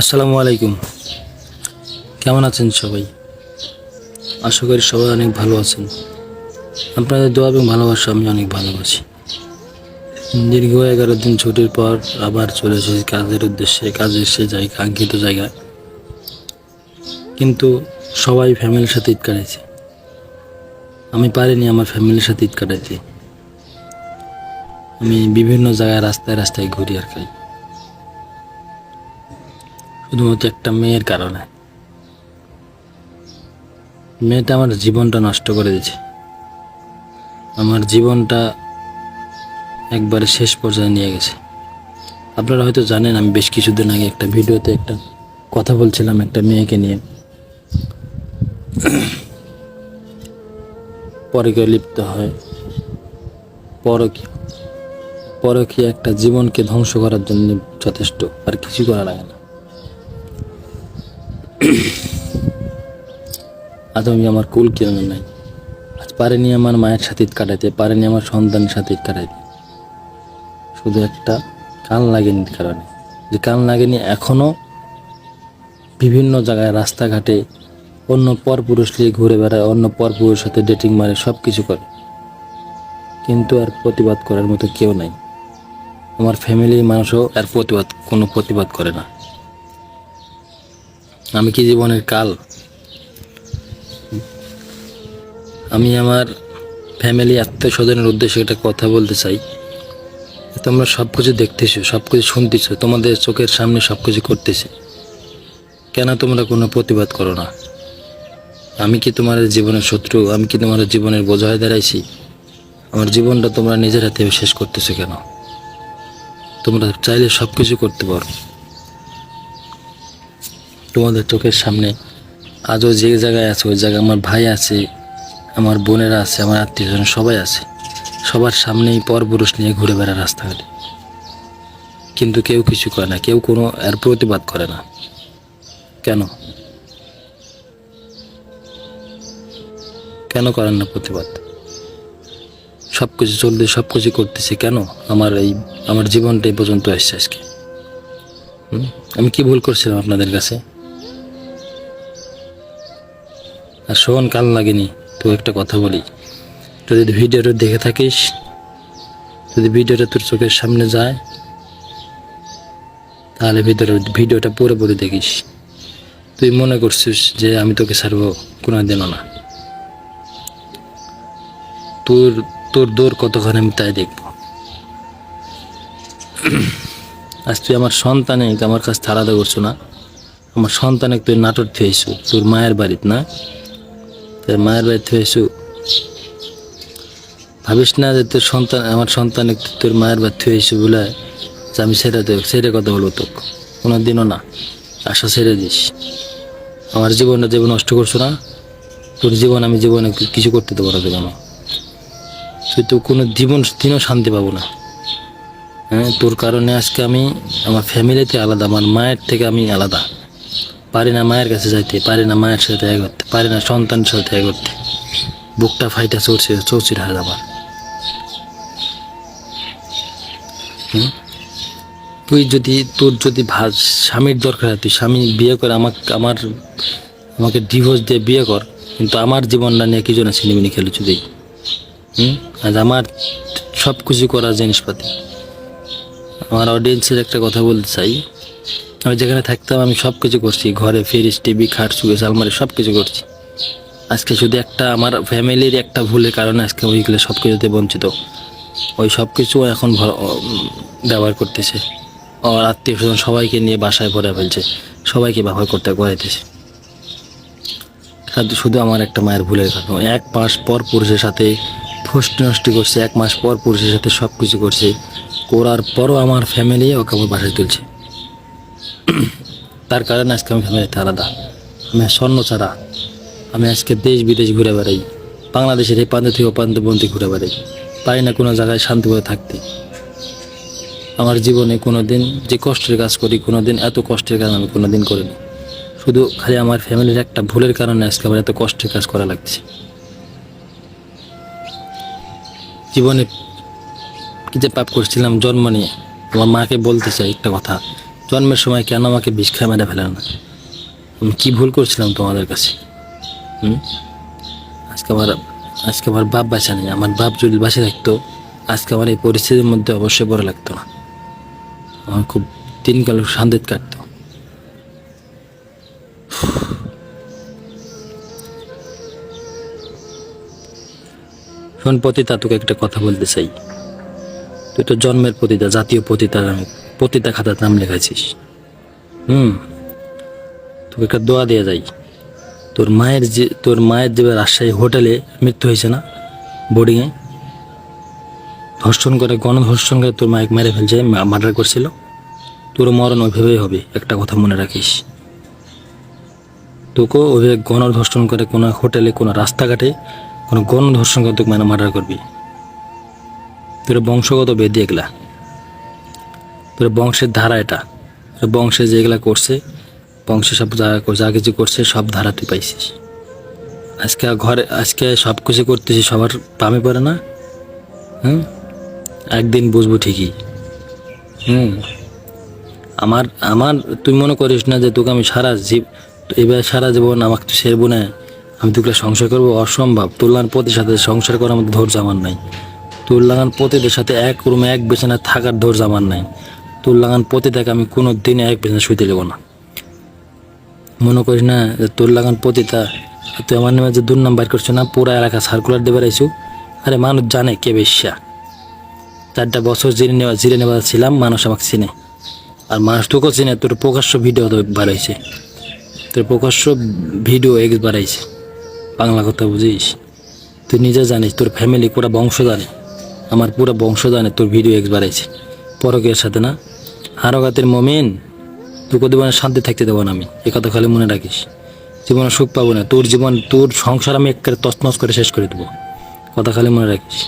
আসসালামু আলাইকুম। কেমন আছেন সবাই? আশা করি সবাই অনেক ভালো আছেন। আপনাদের দোয়া এবং ভালোবাসা আমি অনেক ভালোবাসি। দীর্ঘ 11 দিন ছুটির পর আবার চলে এসেছি কাজের উদ্দেশ্যে। কাজে এসে যাই কাঙ্ক্ষিত জায়গায়, কিন্তু সবাই ফ্যামিলির সাথে ঈদ কাটাইছে। আমি পারিনি আমার ফ্যামিলির সাথে ঈদ কাটাইতে। আমি বিভিন্ন জায়গায় রাস্তায় রাস্তায় ঘুরি আর খাই, শুধুমাত্র একটা মেয়ের কারণে। মেয়েটা আমার জীবনটা নষ্ট করে দিয়েছে। আমার জীবনটা একবারে শেষ পর্যায়ে নিয়ে গেছে। আপনারা হয়তো জানেন, আমি বেশ কিছুদিন আগে একটা ভিডিওতে একটা কথা বলছিলাম একটা মেয়েকে নিয়ে। পরকীয়ায় লিপ্ত হয়। পরকীয়া একটা জীবনকে ধ্বংস করার জন্য যথেষ্ট, আর কিছু করা লাগে না। আজ আমি আমার কুল কেন নাই। আজ পারেনি আমার মায়ের সাথে ঈদ কাটাইতে, পারেনি আমার সন্তানের সাথে ঈদ কাটাইতে, শুধু একটা কান লাগেনি কারণে। যে কান লাগেনি এখনো বিভিন্ন জায়গায় রাস্তাঘাটে অন্য পরপুরুষ নিয়ে ঘুরে বেড়ায়, অন্য পরপুরুষের সাথে ডেটিং মারে, সব কিছু করে, কিন্তু আর প্রতিবাদ করার মতো কেউ নাই। আমার ফ্যামিলির মানুষও আর কোনো প্রতিবাদ করে না। আমি কি জীবনের কাল? আমি আমার ফ্যামিলি আত্মীয় স্বজনের উদ্দেশ্যে একটা কথা বলতে চাই। তোমরা সব কিছু দেখতেছো, সব কিছু শুনতেছো, তোমাদের চোখের সামনে সব কিছু করতেছে, কেন তোমরা কোনো প্রতিবাদ করো না? আমি কি তোমাদের জীবনের শত্রু? আমি কি তোমাদের জীবনের বোঝা হয়ে দাঁড়াইছি? আমার জীবনটা তোমরা নিজের হাতে শেষ করতেছো কেন? তোমরা চাইলে সব কিছু করতে পারো। তোমাদের চোখের সামনে আজও যে জায়গায় আছে ওই জায়গায় আমার ভাই আছে, আমার বোনেরা আছে, আমার আত্মীয় স্বজন সবাই আছে। সবার সামনেই পরপুরুষ নিয়ে ঘুরে বেড়ায় রাস্তাঘাটে, কিন্তু কেউ কিছু করে না, কেউ কোনো এর প্রতিবাদ করে না। কেন কেন করেন না প্রতিবাদ? সব কিছু চলতে, সব কিছু করতেছি, কেন আমার জীবনটা এই পর্যন্ত আসছে আজকে? আমি কি ভুল করছিলাম আপনাদের কাছে? আর শোন, কাল লাগেনি তো একটা কথা বলি। তুই যদি ভিডিওটা দেখে থাকিস, যদি ভিডিওটা তোর চোখের সামনে যায়, তাহলে ভিডিওটা পুরোপুরি দেখিস। তুই মনে করছিস যে আমি তোকে ছাড়বো? কোনোদিনও না। তোর তোর দৌড় কতক্ষণ আমি তাই দেখবো। আজ তুই আমার সন্তানে আমার কাছ থেকে আলাদা করছো না? আমার সন্তানে তুই নাটক থুয়েছু তোর মায়ের বাড়িতে, না? তোর মায়ের বাড়িতে থুয়েছু। ভাবিস না যে তোর সন্তান, আমার সন্তানে তোর মায়ের বাড়ি থুয়েছু বলে যে আমি ছেড়ে কথা বলবো তোকে? কোনোদিনও না। আশা ছেড়ে দিস। আমার জীবনটা জীবন নষ্ট করছো না? তোর জীবন আমি জীবনে কিছু করতে দেবো না কেন? তুই তো কোনো দিনও শান্তি পাবো না। হ্যাঁ, তোর কারণে আজকে আমি আমার ফ্যামিলিতে আলাদা, আমার মায়ের থেকে আমি আলাদা। পারি না মায়ের কাছে যাইতে, পারি না মায়ের সাথে দেখা করতে, পারি না সন্তানের সাথে দেখা করতে। বুকটা ফাইটা চৌচির হার আমার। তোর যদি স্বামীর দরকার হয়, তুই স্বামী বিয়ে করে আমাকে ডিভোর্স দিয়ে বিয়ে কর, কিন্তু আমার জীবনটা নিয়ে কি জন্য ছিনিমিনি খেলেছো তুই? আজ আমার সব কিছু করার জিনিসপাতি। আমার অডিয়েন্সের একটা কথা বলতে চাই। আমি যেখানে থাকতাম আমি সব কিছু করছি, ঘরে ফ্রিজ, টিভি, খাট, সুকেস, আলমারি সব কিছু করছি। আজকে শুধু একটা আমার ফ্যামিলির একটা ভুলের কারণে আজকে ওইগুলো সব কিছুতে বঞ্চিত। ওই সব কিছু এখন ব্যবহার করতেছে। আমার আত্মীয় স্বজন সবাইকে নিয়ে বাসায় ভরে ফেলছে, সবাইকে ব্যবহার করতে করাইতেছে। শুধু আমার একটা মায়ের ভুলের কারণে 1 মাস পর পুরুষের সাথে ফষ্টি নষ্টি করছে, 1 মাস পর পুরুষের সাথে সব কিছু করছে, করার পরও আমার ফ্যামিলি ওকে আমার বাসায় তুলছে। তার কারণে আজকে আমি ফ্যামিলিতে আলাদা। আমি স্বর্ণ ছাড়া আমি আজকে দেশ বিদেশ ঘুরে বেড়াই, বাংলাদেশের এই প্রান্ত থেকে প্রান্তবন্দি ঘুরে বেড়াই, পারি না কোনো জায়গায় শান্তিভাবে থাকতে। আমার জীবনে কোনোদিন যে কষ্টের কাজ করি, কোনোদিন এত কষ্টের কাজ আমি কোনোদিন করিনি। শুধু খালি আমার ফ্যামিলির একটা ভুলের কারণে আজকে আমার এত কষ্টের কাজ করা লাগছে। জীবনে কি যে পাপ করছিলাম জন্ম নিয়ে। আমার মাকে বলতে চাই একটা কথা, জন্মের সময় কেন আমাকে বিষ খায় মেরে ফেলে না? আমি কি ভুল করছিলাম তোমাদের কাছে? হুম? আজকে আমার বাপ বাঁচা নেই। আমার বাপ যদি বাঁচে থাকতো, আজকে আমার এই পরিস্থিতির মধ্যে অবশ্যই পড়া লাগতো না। আমার খুব দিনকাল শান্তিতে কাটতো। শোন পতিতা, তোকে একটা কথা বলতে চাই। তুই তো জন্মের পতিতা, জাতীয় পতিতা, পতিতা খাতার নাম লেখাইছিস। তোকে একটা দোয়া দিয়ে যাই। তোর মায়ের যে রাজশাহী হোটেলে মৃত্যু হয়েছে না, বোর্ডিংয়ে ধর্ষণ করে, গণধর্ষণ করে তোর মায়ের মেরে ফেলছে, মার্ডার করছিল। তোর মরণ ওইভাবেই হবে, একটা কথা মনে রাখিস। তোকে ওইভাবে গণধর্ষণ করে কোনো হোটেলে, কোনো রাস্তাঘাটে কোনো গণধর্ষণ করে তোকে মানে মার্ডার করবি। তোর বংশগত বেদি এগুলা, তোর বংশের ধারা এটা। তোর বংশে যেগুলা করছে, বংশে সব যা কিছু করছে সব ধারা তুই পাইছিস। আজকে সব কিছু করতেছিস, সবার পামে পড়ে না। একদিন বুঝবো ঠিকই। আমার আমার তুই মনে করিস না যে তোকে আমি এবার সারা জীবন আমাকে তুই সেরবো না, আমি তোকে সংসার করবো? অসম্ভব। তুলনার পতির সাথে সংসার করার মতো ধৈর্য আমার নাই। তুলনান পতিদের সাথে এক রুমে এক বিছানায় থাকার ধৈর্য আমার নাই। তুলনান পতিতাকে আমি কোনো দিনে এক বিছানায় শুইতে দেবো না। মনে করিস না যে তোর লাগান পতিতা, তুই আমার নামে যে দুর্নাম বাইর করছো না, পুরা এলাকা সার্কুলার দিয়ে বেড়াইছু। আরে মানুষ জানে কে বেশ্যা। 4টা বছর জিরে নেওয়া ছিলাম, মানুষ আমাকে চিনে। আর মানুষ তোকেও চিনে। তোর প্রকাশ্য ভিডিও তো বাড়াইছে, তোর প্রকাশ্য ভিডিও এক্স বাড়াইছে। বাংলা কথা বুঝিস? তুই নিজে জানিস, তোর ফ্যামিলি পুরা বংশ জানে, আমার পুরা বংশ জানে তোর ভিডিও এক্স বাড়াইছে পরকের সাথে না। হারগাতের মমিন, তোকে জীবনে শান্তি থাকতে দেবো না আমি, এ কথা খালি মনে রাখিস। জীবনে সুখ পাবো না, তোর সংসার আমি একেবারে তছনছ করে শেষ করে দেবো, কথা খালি মনে রাখিস।